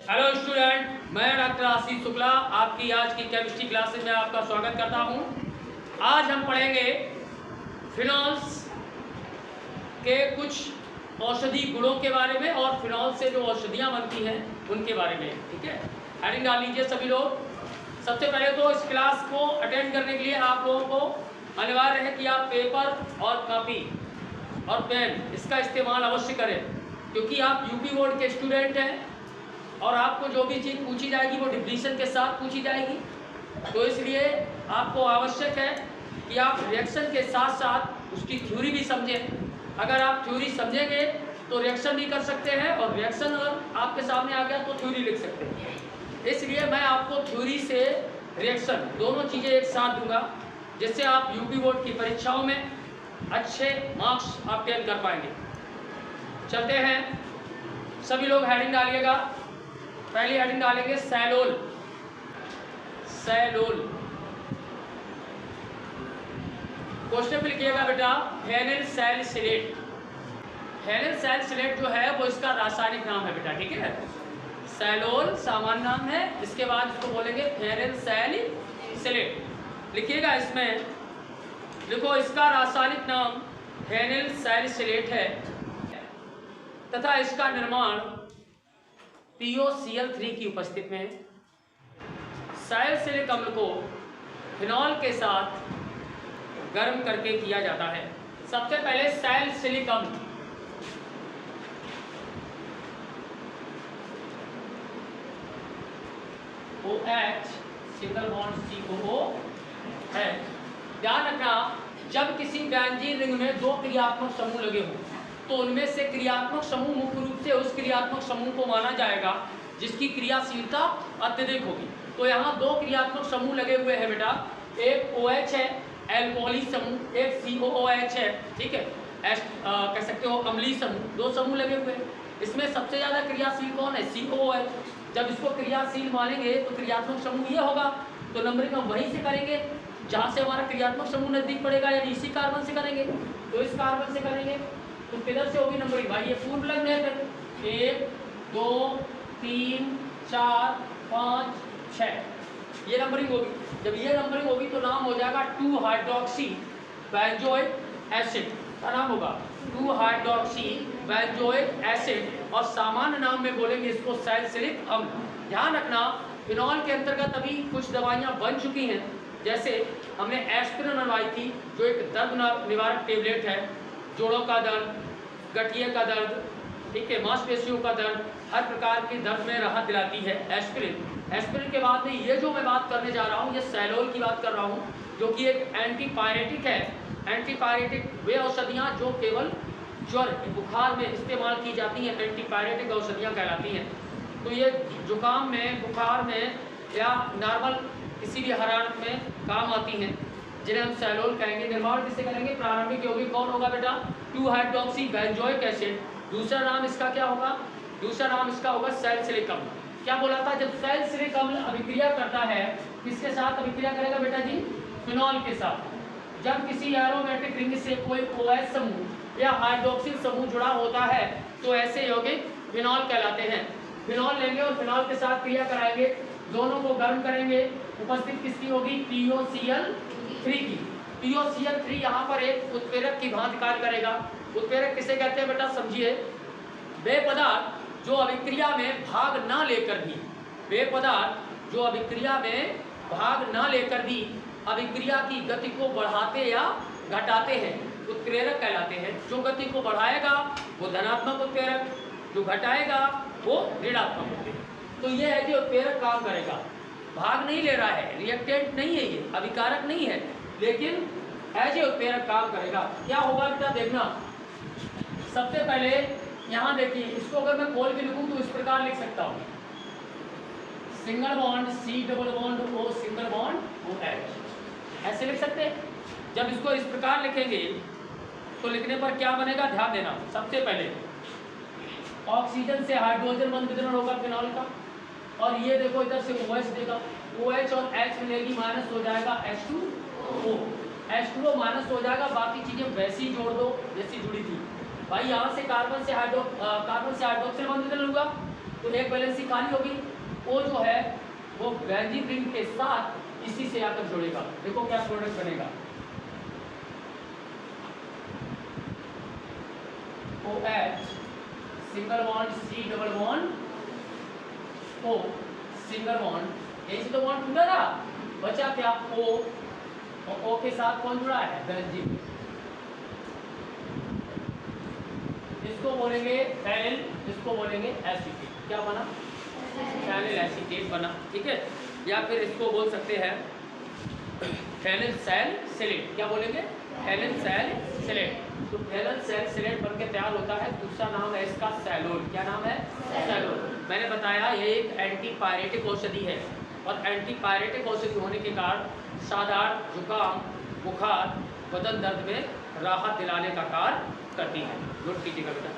Hello student, मैं doctor Ashish Shukla आपकी आज की केमिस्ट्री क्लासेस में आपका स्वागत करता हूं। आज हम पढ़ेंगे फिनॉल्स के कुछ औषधि गुणों के बारे में और फिनॉल से जो औषधियां बनती हैं उनके बारे में। ठीक है, हेडिंग डाल लीजिए सभी लोग। सबसे पहले तो इस क्लास को अटेंड करने के लिए आप लोगों को अनिवार्य है कि आप पेपर और कॉपी और पेन इसका इस्तेमाल अवश्य करें, क्योंकि आप यूपी बोर्ड के स्टूडेंट हैं और आपको जो भी चीज़ पूछी जाएगी वो डिफिनीशन के साथ पूछी जाएगी। तो इसलिए आपको आवश्यक है कि आप रिएक्शन के साथ साथ उसकी थ्योरी भी समझें। अगर आप थ्योरी समझेंगे तो रिएक्शन भी कर सकते हैं, और रिएक्शन अगर आपके सामने आ गया तो थ्योरी लिख सकते हैं। इसलिए मैं आपको थ्योरी से रिएक्शन दोनों चीज़ें एक साथ दूंगा, जिससे आप यूपी बोर्ड की परीक्षाओं में अच्छे मार्क्स ऑब्टेन कर पाएंगे। चलते हैं, सभी लोग हेडिंग डालिएगा। पहली हेडिंग डालेंगे सैलोल। सैलोल क्वेश्चन पे लिखिएगा बेटा फेनिल सैलिसिलेट। फेनिल सैलिसिलेट जो है वो इसका रासायनिक नाम है बेटा। ठीक है, सैलोल सामान्य नाम है, इसके बाद इसको बोलेंगे फेनिल सैलिसिलेट। लिखिएगा, इसमें देखो इसका रासायनिक नाम फेनिल सैलिसिलेट है तथा इसका निर्माण POCl3 की उपस्थिति में सैलिसिलिक अम्ल को फिनॉल के साथ गर्म करके किया जाता है। सबसे पहले सैलिसिलिक अम्ल OH सिंगल बॉन्ड COO है। ध्यान रखना, जब किसी बेंजीन रिंग में दो क्रियात्मक समूह लगे हों तो उनमें से क्रियात्मक समूह मुख्य रूप से उस क्रियात्मक समूह को माना जाएगा जिसकी क्रियाशीलता अत्यधिक होगी। तो यहाँ दो क्रियात्मक समूह लगे हुए हैं बेटा, एक OH है एल्कोहली समूह, एक COOH है। ठीक है, कह सकते हो अम्लीय समूह, दो समूह लगे हुए हैं। इसमें सबसे ज़्यादा क्रियाशील कौन है? COOH। जब इसको क्रियाशील मानेंगे तो क्रियात्मक समूह ये होगा, तो नंबरिंग हम वहीं से करेंगे जहाँ से हमारा क्रियात्मक समूह नजदीक पड़ेगा, यानी इसी कार्बन से करेंगे। तो इस कार्बन से करेंगे तो किधर से होगी नंबरिंग? भाई ये पूर्व लग्न है, फिर 1 2 3 4 5 6 ये नंबरिंग होगी। जब ये नंबरिंग होगी तो नाम हो जाएगा 2 हाइड्रोक्सी बेंजोइक एसिड का नाम होगा 2 हाइड्रोक्सी बेंजोइक एसिड, और सामान्य नाम में बोलेंगे इसको सैलिसिलिक अम्ल। ध्यान रखना, फिनॉल के अंतर्गत अभी कुछ दवाइयाँ बन चुकी हैं, जैसे हमने एस्पिरिन बनवाई थी जो एक दर्द निवारक टेबलेट है। जोड़ों का दर्द, गठिए का दर्द, ठीक है, मांसपेशियों का दर्द, हर प्रकार के दर्द में राहत दिलाती है एस्पिरिन। एस्पिरिन के बाद में ये जो मैं बात करने जा रहा हूँ ये सैलोल की बात कर रहा हूँ, जो कि एक एंटीपायरेटिक है। एंटीपायरेटिक वे औषधियाँ जो केवल ज्वर बुखार में इस्तेमाल की जाती हैं, एंटीपायरेटिक औषधियाँ कहलाती हैं। तो ये जुकाम में, बुखार में या नॉर्मल किसी भी हरारत में काम आती हैं, जिन्हें हम सैलोल कहेंगे। निर्माण किससे करेंगे? प्रारंभिक यौगिक कौन होगा बेटा? 2 हाइड्रोक्सी बेंजोइक एसिड। दूसरा नाम इसका क्या होगा? दूसरा नाम इसका होगा सैलिसिलिक अम्ल। क्या बोला था? जब सैलिसिलिक अम्ल अभिक्रिया करता है, किसके साथ अभिक्रिया करेगा बेटा जी? फिनॉल के साथ। जब किसी एरोमेटिक रिंग से कोई OH समूह या हाइड्रोक्सिल समूह जुड़ा होता है तो ऐसे यौगिक फिनॉल कहलाते हैं। फिनॉल लेंगे और फिनॉल के साथ क्रिया कराएंगे, दोनों को गर्म करेंगे। उपस्थित किसकी होगी? POCl3 की। POCl3 यहाँ पर एक उत्प्रेरक की भांति कार्य करेगा। उत्प्रेरक किसे कहते हैं बेटा? समझिए, वे पदार्थ जो अभिक्रिया में भाग ना लेकर भी, वे पदार्थ जो अभिक्रिया में भाग ना लेकर भी अभिक्रिया की गति को बढ़ाते या घटाते हैं, उत्प्रेरक कहलाते हैं। जो गति को बढ़ाएगा वो धनात्मक उत्प्रेरक, जो घटाएगा वो ऋणात्मक उत्प्रेरक। तो ये है कि उत्प्रेरक काम करेगा, भाग नहीं ले रहा है, रिएक्टेंट नहीं है, ये अभिकारक नहीं है, लेकिन एज ए उत्प्रेरक काम करेगा। क्या होगा बेटा? देखना, सबसे पहले यहाँ देखिए, इसको अगर मैं खोल के लिखूँ तो इस प्रकार लिख सकता हूँ, single bond C double bond O single bond OH, ऐसे लिख सकते हैं। जब इसको इस प्रकार लिखेंगे तो लिखने पर क्या बनेगा? ध्यान देना, सबसे पहले ऑक्सीजन से हाइड्रोजन बंध वितरण होगा फिनॉल का, और ये देखो इधर से OH देगा, OH और H मिलेगी, माइनस हो जाएगा H2O, H2O माइनस हो जाएगा, बाकी चीज़ें वैसी ही जोड़ दो जैसी जुड़ी थी। भाई यहाँ से कार्बन से हाइड्रोक्सिल बंध वितरण होगा, तो एक वैलेंसी खाली होगी, वो जो है वो बेंजीन रिंग के साथ इसी से आकर जुड़ेगा। देखो क्या प्रोडक्ट बनेगा, OH single bond C double bond O single bond, यही से तो बॉन्ड टूटा था, बचा क्या O, और O के साथ कौन जुड़ा है, बेंजीन। इसको बोलेंगे फेनिल, इसको बोलेंगे एसीटेट। क्या बना, फेनिल एसीटेट बना, ठीक है। या फिर इसको बोल सकते हैं फेनिल सैलिसिलेट। क्या बोलेंगे, फेनिल सैलिसिलेट। तो फेनिल सैलिसिलेट बनके तैयार होता है। दूसरा नाम है इसका सैलोल। क्या नाम है, सैलोल। मैंने बताया ये एक एंटीपायरेटिक औषधि है, और एंटीपायरेटिक औषधि होने के कारण साधारण जुकाम, बुखार, बदन दर्द में राहत दिलाने का कार्य करती है। नोट कीजिएगा बेटा।